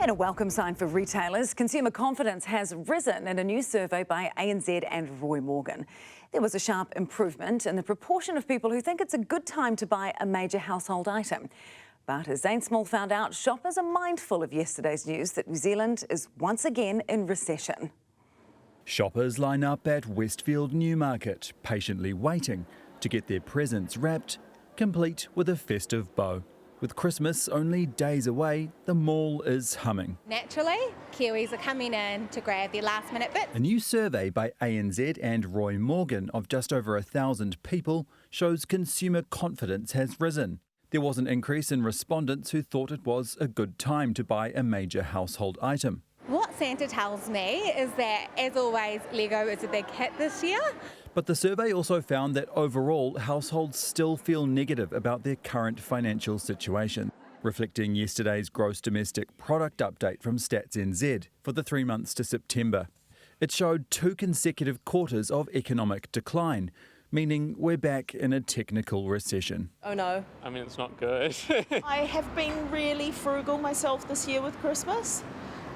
And a welcome sign for retailers. Consumer confidence has risen in a new survey by ANZ and Roy Morgan. There was a sharp improvement in the proportion of people who think it's a good time to buy a major household item. But as Zane Small found out, shoppers are mindful of yesterday's news that New Zealand is once again in recession. Shoppers line up at Westfield Newmarket, patiently waiting to get their presents wrapped, complete with a festive bow. With Christmas only days away, the mall is humming. Naturally, Kiwis are coming in to grab their last minute bits. A new survey by ANZ and Roy Morgan of just over 1,000 people shows consumer confidence has risen. There was an increase in respondents who thought it was a good time to buy a major household item. What Santa tells me is that, as always, Lego is a big hit this year. But the survey also found that overall, households still feel negative about their current financial situation, reflecting yesterday's gross domestic product update from Stats NZ for the 3 months to September. It showed 2 consecutive quarters of economic decline, meaning we're back in a technical recession. Oh no. I mean, it's not good. I have been really frugal myself this year with Christmas,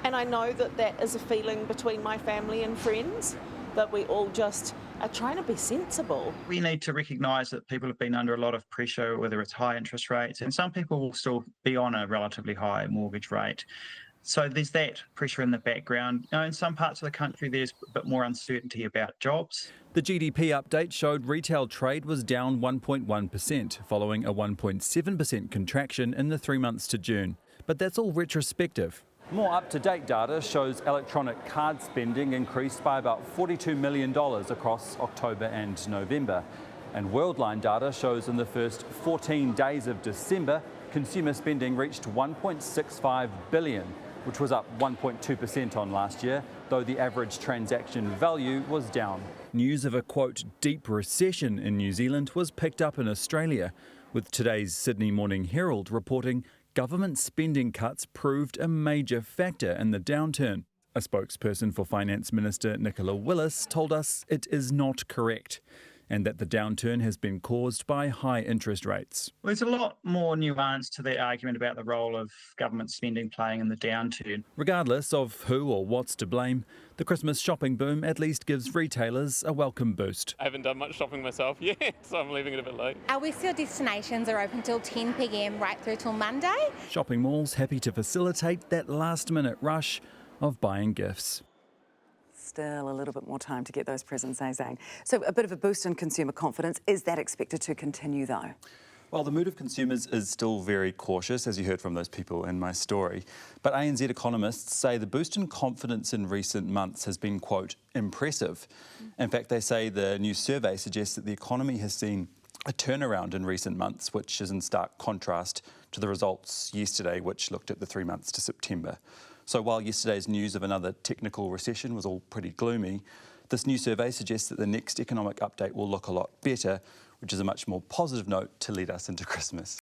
and I know that that is a feeling between my family and friends, that we all just are trying to be sensible. We need to recognise that people have been under a lot of pressure, whether it's high interest rates, and some people will still be on a relatively high mortgage rate. So there's that pressure in the background. In some parts of the country, there's a bit more uncertainty about jobs. The GDP update showed retail trade was down 1.1%, following a 1.7% contraction in the 3 months to June. But that's all retrospective. More up-to-date data shows electronic card spending increased by about $42 million across October and November. And Worldline data shows in the first 14 days of December, consumer spending reached $1.65 billion, which was up 1.2% on last year, though the average transaction value was down. News of a, quote, deep recession in New Zealand was picked up in Australia, with today's Sydney Morning Herald reporting government spending cuts proved a major factor in the downturn. A spokesperson for Finance Minister Nicola Willis told us it is not correct, and that the downturn has been caused by high interest rates. Well, there's a lot more nuance to the argument about the role of government spending playing in the downturn. Regardless of who or what's to blame, the Christmas shopping boom at least gives retailers a welcome boost. I haven't done much shopping myself yet, so I'm leaving it a bit late. Our Westfield destinations are open till 10 p.m. right through till Monday. Shopping malls happy to facilitate that last-minute rush of buying gifts. Still a little bit more time to get those presents, Zane. So a bit of a boost in consumer confidence. Is that expected to continue though? Well, the mood of consumers is still very cautious, as you heard from those people in my story. But ANZ economists say the boost in confidence in recent months has been, quote, impressive. In fact, they say the new survey suggests that the economy has seen a turnaround in recent months, which is in stark contrast to the results yesterday, which looked at the 3 months to September. So while yesterday's news of another technical recession was all pretty gloomy, this new survey suggests that the next economic update will look a lot better, which is a much more positive note to lead us into Christmas.